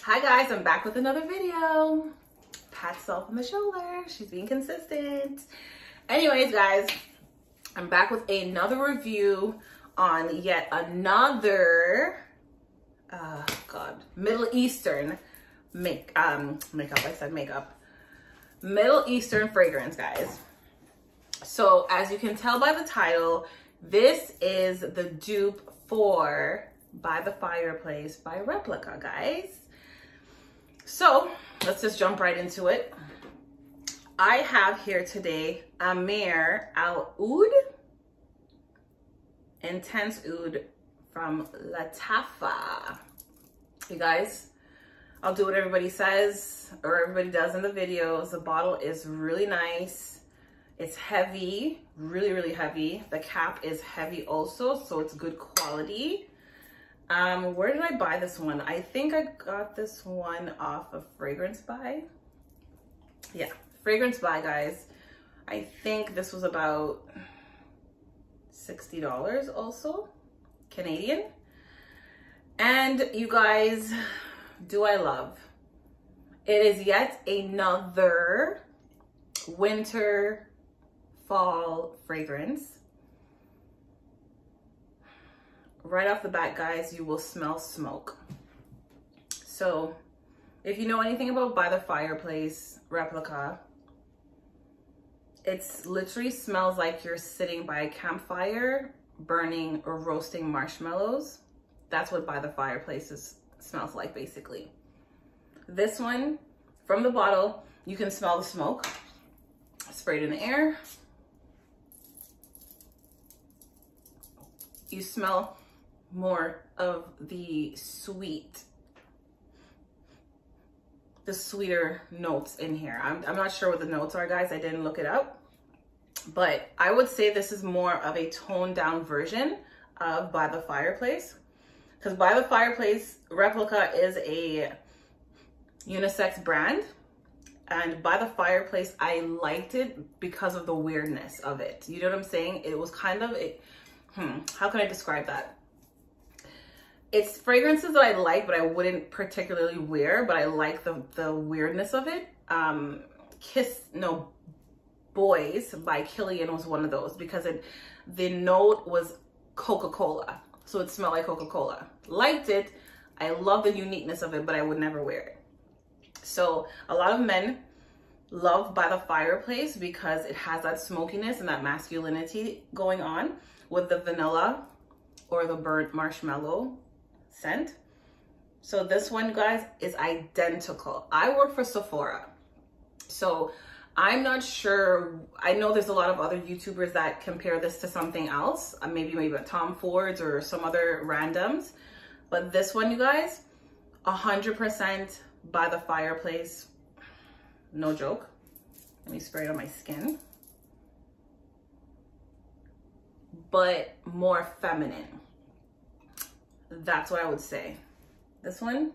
Hi guys, I'm back with another video. Pat self on the shoulder. She's being consistent. Anyways, guys, I'm back with another review on yet another Middle Eastern makeup. Middle Eastern fragrance, guys. So as you can tell by the title, this is the dupe for By the Fireplace by Replica, guys. So let's just jump right into it. I have here today Ameer Oudh, Intense Oud from Lattafa. You guys, I'll do what everybody says or everybody does in the videos. The bottle is really nice. It's heavy, really, really heavy. The cap is heavy also, so it's good quality. Where did I buy this one? I think I got this one off of Fragrance Buy. Yeah, Fragrance Buy, guys. I think this was about $60 also, Canadian. And you guys, do I love? It is yet another winter fall fragrance. Right off the bat, guys, you will smell smoke. So if you know anything about By the Fireplace Replica, it's literally smells like you're sitting by a campfire burning or roasting marshmallows. That's what By the Fireplace smells like, basically. This one, from the bottle, you can smell the smoke. Sprayed in the air. You smell more of the sweeter notes in here. I'm not sure what the notes are, guys. I didn't look it up, but I would say this is more of a toned down version of By the Fireplace, because By the Fireplace Replica is a unisex brand, and By the Fireplace, I liked it because of the weirdness of it. You know what I'm saying? It was kind of how can I describe that? It's fragrances that I like, but I wouldn't particularly wear, but I like the weirdness of it. Boys by Killian was one of those, because the note was Coca-Cola. So it smelled like Coca-Cola. Liked it. I love the uniqueness of it, but I would never wear it. So a lot of men love By the Fireplace because it has that smokiness and that masculinity going on with the vanilla or the burnt marshmallow scent. So this one, guys, is identical. I work for Sephora, so I'm not sure. I know there's a lot of other YouTubers that compare this to something else, maybe Tom Ford's or some other randoms, but this one, you guys, 100% By the Fireplace. No joke. Let me spray it on my skin. But more feminine. That's what I would say. This one,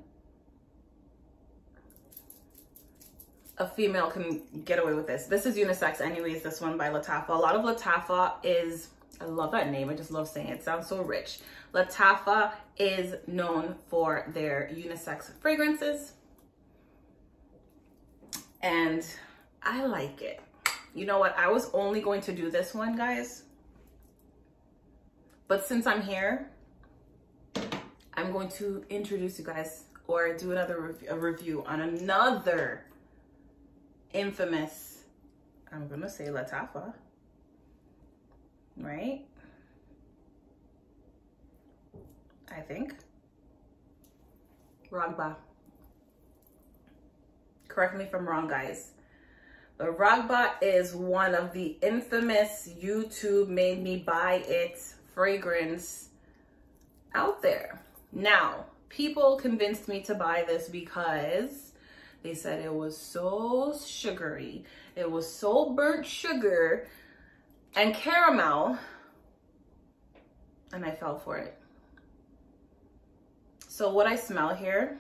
a female can get away with this. This is unisex anyways, this one by Lattafa. A lot of Lattafa is, I love that name. I just love saying it. It sounds so rich. Lattafa is known for their unisex fragrances. And I like it. You know what? I was only going to do this one, guys. But since I'm here, I'm going to introduce you guys, or do another review on another infamous, I'm gonna say Lattafa, right? I think. Raghba. Correct me if I'm wrong, guys. But Raghba is one of the infamous YouTube made me buy it fragrance out there. Now, people convinced me to buy this because they said it was so sugary. It was so burnt sugar and caramel, and I fell for it. So what I smell here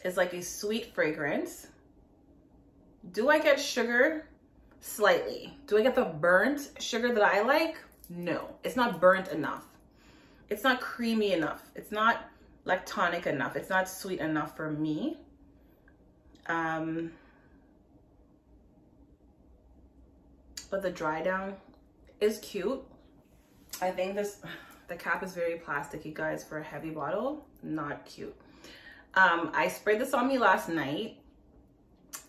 is like a sweet fragrance. Do I get sugar? Slightly. Do I get the burnt sugar that I like? No, it's not burnt enough. It's not creamy enough. It's not lactonic enough. It's not sweet enough for me. But the dry down is cute. I think the cap is very plasticky, guys, for a heavy bottle. Not cute. I sprayed this on me last night.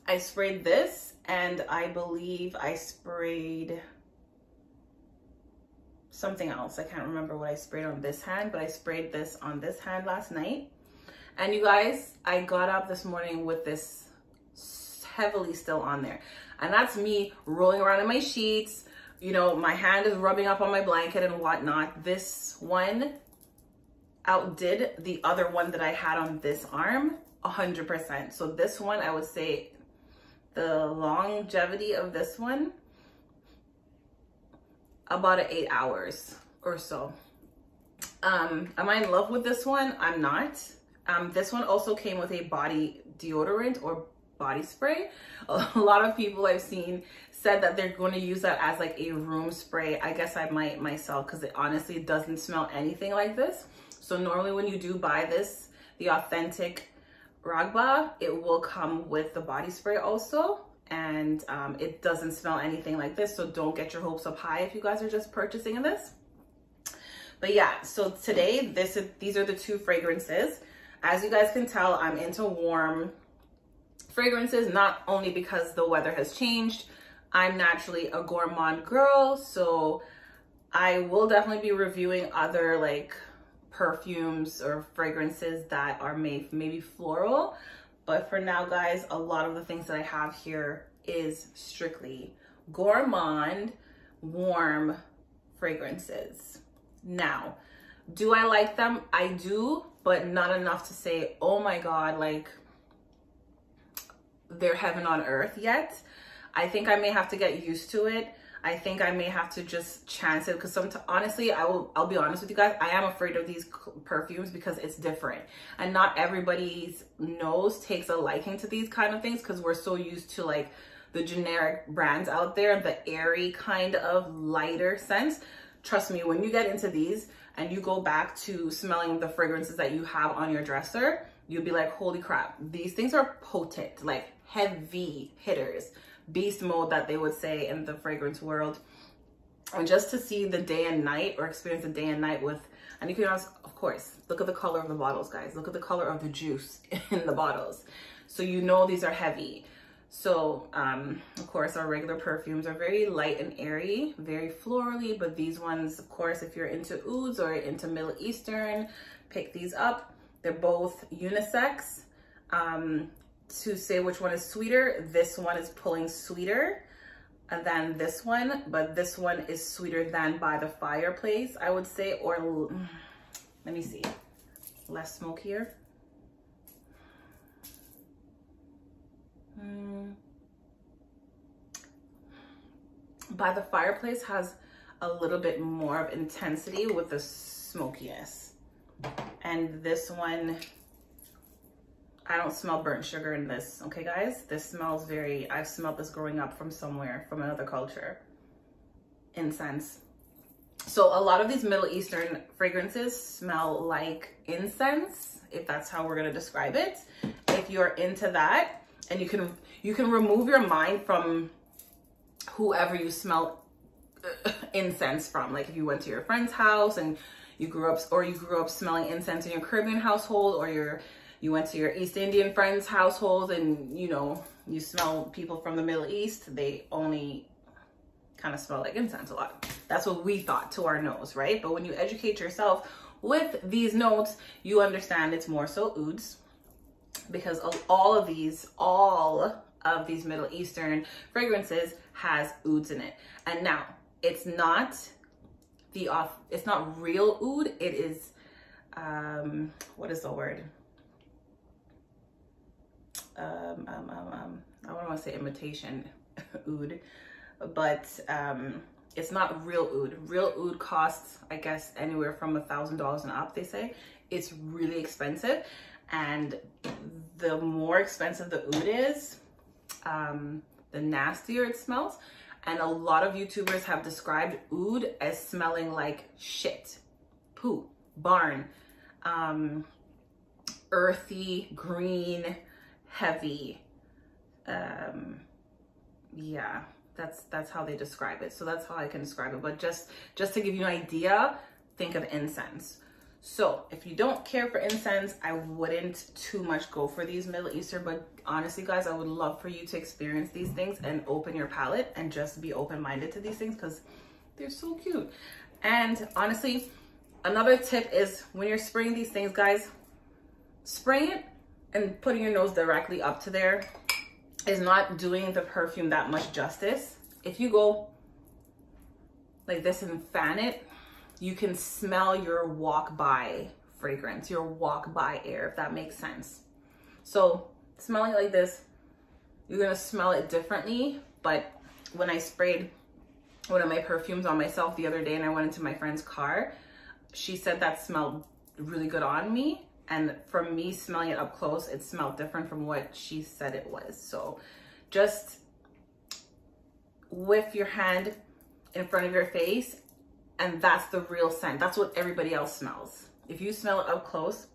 I sprayed this, and I believe I sprayed something else. I can't remember what I sprayed on this hand, but I sprayed this on this hand last night. And you guys, I got up this morning with this heavily still on there. And that's me rolling around in my sheets. You know, my hand is rubbing up on my blanket and whatnot. This one outdid the other one that I had on this arm 100%. So this one, I would say the longevity of this one, about 8 hours or so. Am I in love with this one? I'm not. This one also came with a body deodorant or body spray. A lot of people I've seen said that they're going to use that as like a room spray. I guess I might myself, because it honestly doesn't smell anything like this. So normally when you do buy this, the authentic Raghba, it will come with the body spray also. And it doesn't smell anything like this. So don't get your hopes up high if you guys are just purchasing this. But yeah, so today, these are the two fragrances. As you guys can tell, I'm into warm fragrances, not only because the weather has changed. I'm naturally a gourmand girl, so I will definitely be reviewing other like perfumes or fragrances that are maybe floral. But for now, guys, a lot of the things that I have here is strictly gourmand, warm fragrances. Now, do I like them? I do, but not enough to say, oh my God, like they're heaven on earth yet. I think I may have to get used to it. I think I may have to just chance it, because honestly, I'll be honest with you guys, I am afraid of these perfumes because it's different. And not everybody's nose takes a liking to these kind of things, because we're so used to like the generic brands out there, the airy kind of lighter scents. Trust me, when you get into these and you go back to smelling the fragrances that you have on your dresser, you'll be like, holy crap, these things are potent, like heavy hitters. Beast mode that they would say in the fragrance world. And just to see the day and night, or experience the day and night with, and you can also, of course, look at the color of the bottles, guys. Look at the color of the juice in the bottles. So you know these are heavy. So of course our regular perfumes are very light and airy, very florally, but these ones, of course, if you're into ouds or into Middle Eastern, pick these up. They're both unisex. To say which one is sweeter, this one is pulling sweeter than this one, but this one is sweeter than By the Fireplace, I would say, or let me see, less smokier. By the Fireplace has a little bit more of intensity with the smokiness, and this one, I don't smell burnt sugar in this, okay guys? This smells very, I've smelled this growing up from somewhere, from another culture. Incense. So a lot of these Middle Eastern fragrances smell like incense, if that's how we're gonna describe it. If you're into that, and you can remove your mind from whoever you smell incense from. Like if you went to your friend's house and you grew up smelling incense in your Caribbean household, or you went to your East Indian friends' households and, you know, you smell people from the Middle East, they only kind of smell like incense a lot. That's what we thought to our nose, right? But when you educate yourself with these notes, you understand it's more so ouds, because all of these Middle Eastern fragrances has ouds in it. And now, it's not real oud, it is, what is the word? I don't want to say imitation oud, but it's not real oud. Real oud costs, I guess, anywhere from $1,000 and up, they say. It's really expensive, and the more expensive the oud is, the nastier it smells. And a lot of YouTubers have described oud as smelling like shit, poo, barn, earthy, green, heavy. Yeah, that's how they describe it. So that's how I can describe it. But just to give you an idea, think of incense. So if you don't care for incense, I wouldn't too much go for these Middle Eastern, but honestly guys, I would love for you to experience these things and open your palette and just be open-minded to these things because they're so cute. And honestly, another tip is when you're spraying these things, guys, spraying it and putting your nose directly up to there is not doing the perfume that much justice. If you go like this and fan it, you can smell your walk by fragrance, your walk by air, if that makes sense. So smelling like this, you're gonna smell it differently. But when I sprayed one of my perfumes on myself the other day and I went into my friend's car, she said that smelled really good on me. And from me smelling it up close, it smelled different from what she said it was. So just whiff your hand in front of your face, and that's the real scent. That's what everybody else smells. If you smell it up close,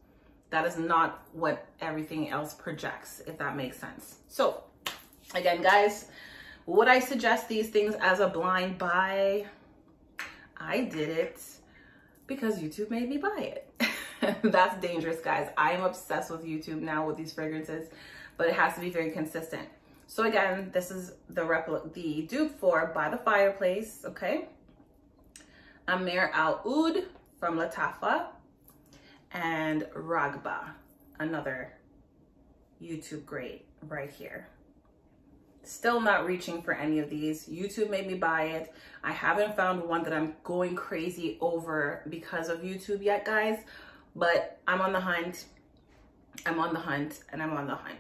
that is not what everything else projects, if that makes sense. So again, guys, would I suggest these things as a blind buy? I did it because YouTube made me buy it. That's dangerous, guys. I am obsessed with YouTube now with these fragrances, but it has to be very consistent. So again, this is the dupe for By the Fireplace, okay? Ameer Oudh from Lattafa, and Raghba, another YouTube great right here. Still not reaching for any of these. YouTube made me buy it. I haven't found one that I'm going crazy over because of YouTube yet, guys, but I'm on the hunt. I'm on the hunt and I'm on the hunt.